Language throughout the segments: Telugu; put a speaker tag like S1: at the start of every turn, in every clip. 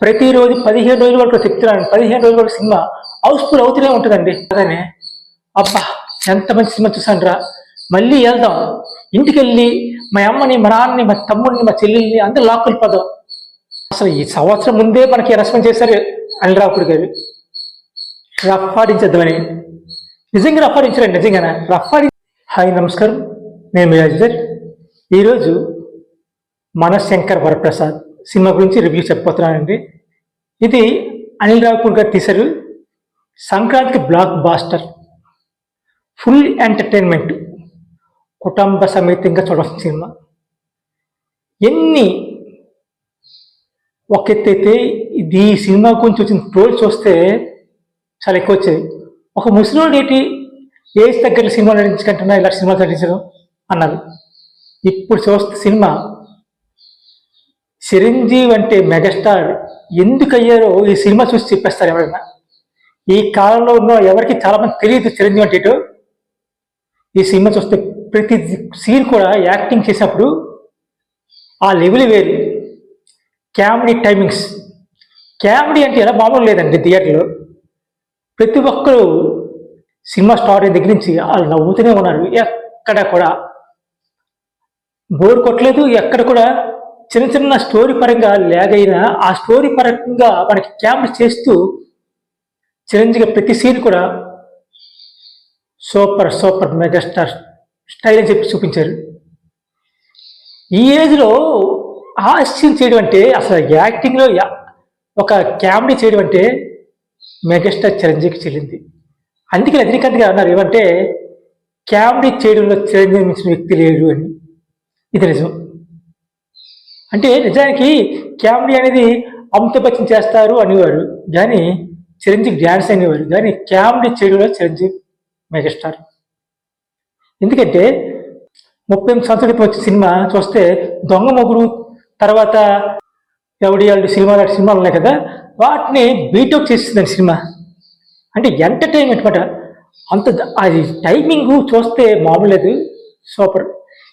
S1: ప్రతిరోజు 15 రోజుల వరకు చెప్తున్నాను, 15 రోజుల వరకు సినిమా హౌస్ఫుల్ అవుతూనే ఉంటుందండి. అలానే అబ్బా ఎంత మంచి సినిమా చూసాను రా, మళ్ళీ వెళ్దాం, ఇంటికి వెళ్ళి మా అమ్మని, మా నాన్నని, మా తమ్ముడిని, మా చెల్లెల్ని అందరూ లాక్కుని పోదాం. అసలు ఈ సంవత్సరం ముందే మనకి రెస్పాన్స్ చేశారు అనిల్ రావిపూడి గారు, రఫాడించద్దామని. నిజంగా రఫాడించారండి, నిజంగానే రఫాడి. హాయ్ నమస్కారం, నేను మీ అజర్. ఈరోజు మనశంకర్ వరప్రసాద్ సినిమా గురించి రివ్యూ చెప్పబోతున్నానండి. ఇది అనిల్ రావిపూడి గారు తీశారు. సంక్రాంతికి బ్లాక్ బాస్టర్, ఫుల్ ఎంటర్టైన్మెంట్, కుటుంబ సమేతంగా చూడాల్సిన సినిమా. ఎన్ని ఒక ఎత్తైతే ఇది సినిమా గురించి వచ్చిన ట్రోల్ చూస్తే చాలా ఎక్కువ వచ్చాయి. ఒక ముసలోడు ఏంటి ఏజ్ తగ్గట్టు సినిమా నటించకంటున్నా ఇలా సినిమా నటించడం అన్నారు. ఇప్పుడు చూస్తే సినిమా చిరంజీవి అంటే మెగాస్టార్ ఎందుకు అయ్యారో ఈ సినిమా చూసి చెప్పేస్తారు ఎవరైనా. ఈ కాలంలో ఉన్న ఎవరికి చాలా మంది తెలియదు చిరంజీవి అంటే ఏంటో. ఈ సినిమా చూస్తే ప్రతి సీన్ కూడా యాక్టింగ్ చేసినప్పుడు ఆ లెవెల్ వేరు. కామెడీ టైమింగ్స్, కామెడీ అంటే ఎలా మామూలు లేదండి. థియేటర్లో ప్రతి ఒక్కరు సినిమా స్టార్ట్ అయిన దగ్గర నుంచి వాళ్ళు నవ్వుతూనే ఉన్నారు. ఎక్కడ కూడా బోర్ కొట్టలేదు. ఎక్కడ కూడా చిన్న చిన్న స్టోరీ పరంగా లేగైనా ఆ స్టోరీ పరంగా మనకి కామెడీ చేస్తూ చిరంజీవి ప్రతి సీన్ కూడా సూపర్ సూపర్ మెగాస్టార్ స్టైల్ అని చెప్పి చూపించారు. ఈ ఏజ్లో హాస్యం చేయడం అంటే, అసలు యాక్టింగ్లో ఒక కామెడీ చేయడం అంటే మెగాస్టార్ చిరంజీవికి చెల్లింది. అందుకే రజనీకాంత్ గారు అన్నారు ఏమంటే, కామెడీ చేయడంలో చిరంజీవి మించిన వ్యక్తి లేడు అని. ఇది నిజం. అంటే నిజానికి కామెడీ అనేది అమితాబ్ బచ్చన్ చేస్తారు అనేవారు, కానీ చిరంజీవి డ్యాన్స్ అనేవారు, కానీ కామెడీ చేయడంలో చిరంజీవి మెగాస్టార్. ఎందుకంటే 38 సంవత్సరాల క్రితం వచ్చిన సినిమా చూస్తే దొంగ మొగుడు, తర్వాత ఎవడి వాళ్ళు సినిమాలు ఉన్నాయి కదా, వాటిని బీటౌట్ చేస్తుందండి సినిమా. అంటే ఎంటర్టైన్మెంట్ అనమాట. అంత అది టైమింగ్ చూస్తే మామూలు లేదు, సూపర్.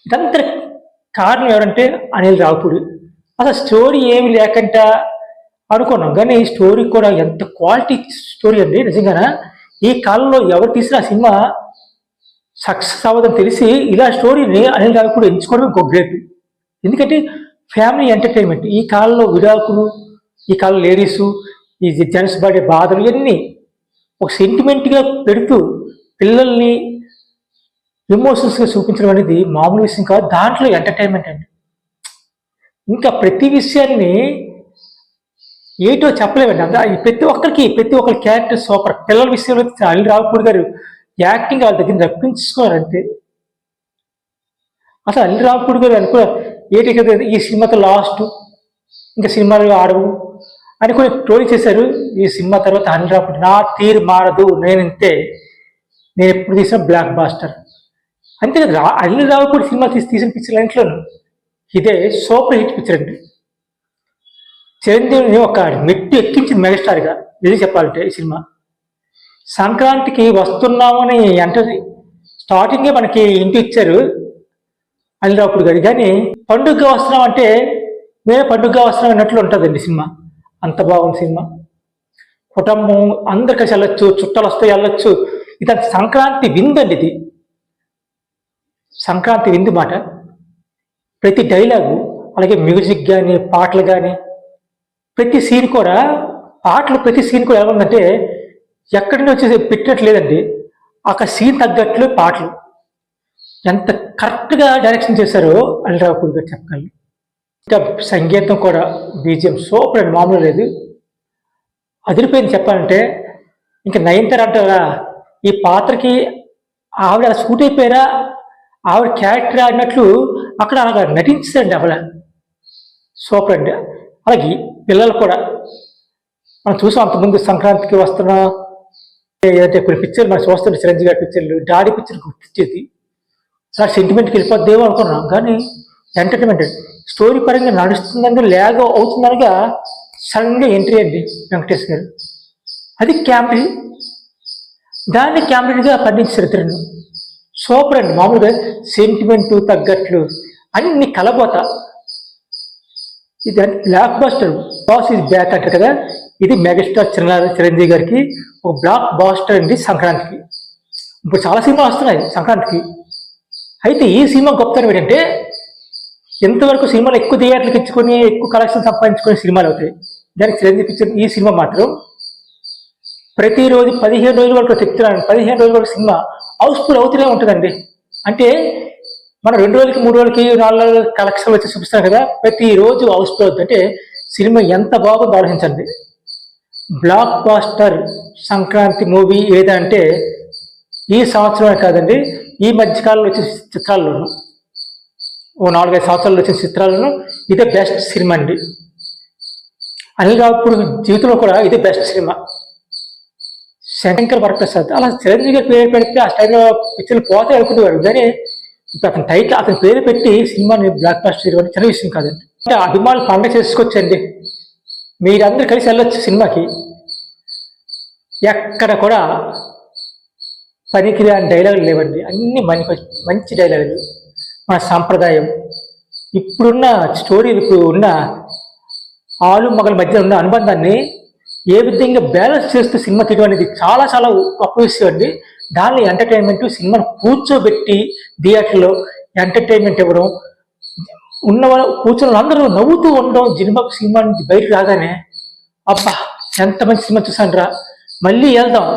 S1: ఇదంతా కారణం ఎవరంటే అనిల్ రావిపూడి. అసలు స్టోరీ ఏమి లేకుండా అనుకున్నాం, కానీ స్టోరీ కూడా ఎంత క్వాలిటీ స్టోరీ అండి. నిజంగానే ఈ కాలంలో ఎవరు తీసిన సినిమా సక్సెస్ అవ్వదని తెలిసి ఇలా స్టోరీని అనిల్ రావిపూడి ఎంచుకోవడం ఒక గ్రేట్. ఎందుకంటే ఫ్యామిలీ ఎంటర్టైన్మెంట్. ఈ కాలంలో విడాకులు, ఈ కాలంలో లేడీసు, ఈ జెంట్స్ పడే బాధలు ఇవన్నీ ఒక సెంటిమెంట్గా పెడుతూ పిల్లల్ని ఎమోషన్స్గా చూపించడం అనేది మామూలు విషయం కాదు. దాంట్లో ఎంటర్టైన్మెంట్ అండి. ఇంకా ప్రతి విషయాన్ని ఏటో చెప్పలేమండి. ప్రతి ఒక్కరి క్యారెక్టర్ సూపర్. పిల్లల విషయంలో అనిల్ రావిపూడి గారు యాక్టింగ్ వాళ్ళ దగ్గర రప్పించుకోవాలంటే, అసలు అనిల్ రావిపూడి గారు అనుకో ఏంటి కదా ఈ సినిమాతో లాస్ట్, ఇంకా సినిమాలు ఆడవు అని కొన్ని ట్రోల్ చేశారు. ఈ సినిమా తర్వాత అనిల్ రావిపూడి నా తీరు మారదు, నేను ఎప్పుడు తీసిన బ్లాక్ బాస్టర్. అంతే కదా, అనిల్ రావిపూడి సినిమా తీసిన పిక్చర్ ఇంట్లోనూ ఇదే సూపర్ హిట్ పిక్చర్ అండి. చిరంజీవిని ఒక మెట్టు ఎక్కించింది మెగాస్టార్గా. ఇది చెప్పాలంటే ఈ సినిమా సంక్రాంతికి వస్తున్నామని అంటే స్టార్టింగే మనకి ఇంటి ఇచ్చారు అనిల్ రావిపూడి గారు, కానీ పండుగగా వస్తున్నాం అంటే మేమే పండుగగా వస్తున్నాం అన్నట్లు ఉంటుందండి సినిమా. అంత బాగుంది సినిమా. కుటుంబం అందరు కలిసి వెళ్ళొచ్చు, చుట్టాలు వస్తే వెళ్ళొచ్చు. ఇది సంక్రాంతి విందండి. ఇది సంక్రాంతి విందు మాట. ప్రతి డైలాగు, అలాగే మ్యూజిక్ కానీ పాటలు కానీ ప్రతి సీన్ కూడా ఎలా ఉందంటే ఎక్కడి నుంచి వచ్చేసి పెట్టినట్లు లేదండి. ఒక సీన్ తగ్గట్లు పాటలు ఎంత కరెక్ట్గా డైరెక్షన్ చేశారో అనిల్ రావిపూడి గారు చెప్పగలరు. ఇంకా సంగీతం కూడా బీజిఎం సూపర్ అండి, మామూలు లేదు, అదిరిపోయింది చెప్పాలంటే. ఇంకా నయనతార అంటారా ఈ పాత్రకి ఆవిడ అలా సూట్ అయిపోయారా, ఆవిడ క్యారెక్టర్ ఆడినట్లు అక్కడ అలాగా నటించారండి ఆవిడ, సూపర్ అండి. అలాగే పిల్లలు కూడా మనం చూసాం అంతకుముందు సంక్రాంతికి వస్తున్న ఏదైతే కొన్ని పిక్చర్లు మనం చూస్తుంటే చిరంజీవి గారి పిక్చర్లు, డాడీ పిక్చర్ గుర్తించేది అలా సెంటిమెంట్కి వెళ్ళిపోద్దేమో అనుకున్నాం, కానీ ఎంటర్టైన్మెంట్ స్టోరీ పరంగా నడుస్తుందనగా లేగ అవుతుందనగా సడన్గా ఎంట్రీ అండి వెంకటేష్ గారు. అది కామెడీ, దాన్ని కామెడీగా పండించారు ఇద్దరు. సూపర్ అండి, మామూలుగా సెంటిమెంటు తగ్గట్లు అన్ని కలబోత. ఇది block buster. Boss is back అంటారు కదా, ఇది మెగాస్టార్ చిరంజీవి గారికి ఒక బ్లాక్ బాస్టర్ అండి సంక్రాంతికి. ఇప్పుడు చాలా సినిమాలు వస్తున్నాయి సంక్రాంతికి. అయితే ఈ సినిమా గొప్పతనం ఏంటంటే ఎంతవరకు సినిమాలు ఎక్కువ థియేటర్లకు ఇచ్చుకొని ఎక్కువ కలెక్షన్ సంపాదించుకునే సినిమాలు అవుతాయి. దానికి చిరంజీవి పిక్చర్ ఈ సినిమా మాత్రం ప్రతిరోజు 15 రోజుల వరకు చెప్తున్నాను, 15 రోజుల వరకు సినిమా హౌస్ఫుల్ అవుతూనే ఉంటుందండి. అంటే మనం 2 రోజులకి 3 రోజులకి 4 రోజులకి కలెక్షన్ వచ్చి చూపిస్తాం కదా, ప్రతిరోజు హౌస్ఫుల్ అవుతుంది. అంటే సినిమా ఎంత బాగుందో ఆలోచించండి. బ్లాక్ బాస్టర్ సంక్రాంతి మూవీ ఏదంటే ఈ సంవత్సరమే కాదండి, ఈ మధ్యకాలంలో వచ్చిన చిత్రాల్లోనూ ఓ 4-5 సంవత్సరాలు వచ్చిన చిత్రాలను ఇదే బెస్ట్ సినిమా అండి. అనిల్ రావుపూడి జీవితంలో కూడా ఇదే బెస్ట్ సినిమా. శంకర్ వరప్రసాద్ అలా చిరంజీవి గారి పేరు పెడితే ఆ స్టైల్లో పిక్చర్లు పోతే అనుకునేవారు, కానీ ఇప్పుడు అతని టైటిల్ అతని పేరు పెట్టి సినిమాని బ్లాక్ బాస్టర్ చేయడం చిన్న విషయం కాదండి. అంటే అభిమానులు పండగ చేసుకోవచ్చండి. మీరందరూ కలిసి వెళ్ళొచ్చు సినిమాకి. ఎక్కడ కూడా పనికిరాని డైలాగులు లేవండి, అన్ని మంచి డైలాగులు. మన సాంప్రదాయం ఇప్పుడున్న స్టోరీ, ఇప్పుడు ఉన్న ఆలు మగల మధ్య ఉన్న అనుబంధాన్ని ఏ విధంగా బ్యాలెన్స్ చేస్తూ సినిమా తీయడం అనేది చాలా చాలా గొప్ప విషయం అండి. దాన్ని ఎంటర్టైన్మెంట్ సినిమాను కూర్చోబెట్టి థియేటర్లో ఎంటర్టైన్మెంట్ ఇవ్వడం, ఉన్న కూర్చొని అందరూ నవ్వుతూ ఉండడం. సినిమా నుంచి బయటకు రాగానే అబ్బా ఎంత మంచి సినిమా చూసాను రా, మళ్ళీ వెళ్దాం,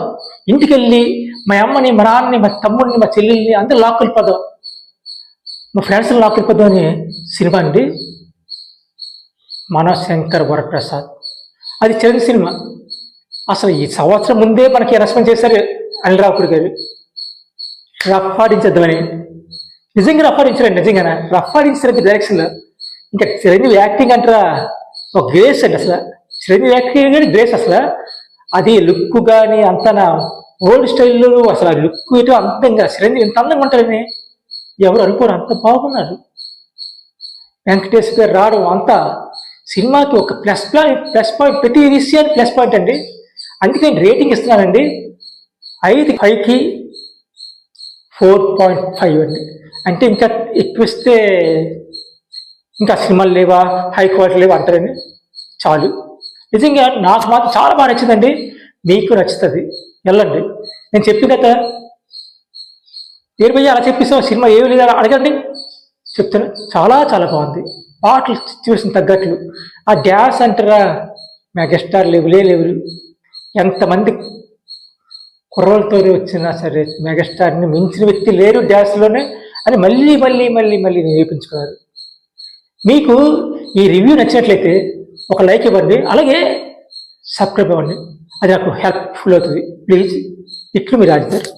S1: ఇంటికి వెళ్ళి మా అమ్మని మా నాన్నని మా తమ్ముడిని మా చెల్లెల్ని అందరూ లాక్కెళ్ళిపోదాం, మా ఫ్రెండ్స్ని లాక్కెళ్ళిపోదాం అనే సినిమా అండి మన శంకర్ వరప్రసాద్. అది చిరంజీవి సినిమా. అసలు ఈ సంవత్సరం ముందే మనకి రెస్పాన్స్ చేశారు అనిల్ రావుపూడి గారు, రఫ్ ఆడించేద్దామని. నిజంగా రఫ్ ఆడించారండి, నిజంగానే రఫ్ ఆడించారండి డైరెక్షన్లో. ఇంకా చిరంజీవి యాక్టింగ్ అంటారా ఒక గ్రేస్ అండి. అసలు చిరంజీవి యాక్టింగ్ కానీ గ్రేస్. అసలు అది లుక్ కానీ అంత ఓల్డ్ స్టైల్లో అసలు ఆ లుక్ ఏటో అందంగా చిరంజీవి ఇంత అందంగా ఉంటారని ఎవరు అనుకోరు, అంత బాగున్నారు. వెంకటేష్ గారు రావడం అంతా సినిమాకి ఒక ప్లస్ పాయింట్, ప్రతి విషయాన్ని ప్లస్ పాయింట్ అండి. అందుకే నేను రేటింగ్ ఇస్తున్నానండి 5కి 4.5 అండి. అంటే ఇంకా ఎక్కువ ఇస్తే ఇంకా సినిమాలు లేవా, హై క్వాలిటీ లేవా అంటారండి. చాలు. నిజంగా నాకు మాత్రం చాలా బాగా నచ్చిందండి, మీకు నచ్చుతుంది, వెళ్ళండి. నేను చెప్పిన కదా భయ్య అలా చెప్పిస్తాం సినిమా ఏమి లేదా అడగండి, చెప్తాను. చాలా చాలా బాగుంది. పాటలు చూసిన తగ్గట్లు, ఆ డ్యాన్స్ అంటారా మెగాస్టార్ లెవెలే లెవెల్. ఎంతమంది కుర్రలతో వచ్చినా సరే మెగాస్టార్ని మించిన వ్యక్తి లేరు డ్యాన్స్లోనే అని మళ్ళీ మళ్ళీ మళ్ళీ మళ్ళీ నిరూపించుకున్నారు. మీకు ఈ రివ్యూ నచ్చినట్లయితే ఒక లైక్ ఇవ్వండి, అలాగే సబ్స్క్రైబ్ అవ్వండి, అది నాకు హెల్ప్ఫుల్ అవుతుంది. ప్లీజ్. ఇట్లు మీ రాజు గారు.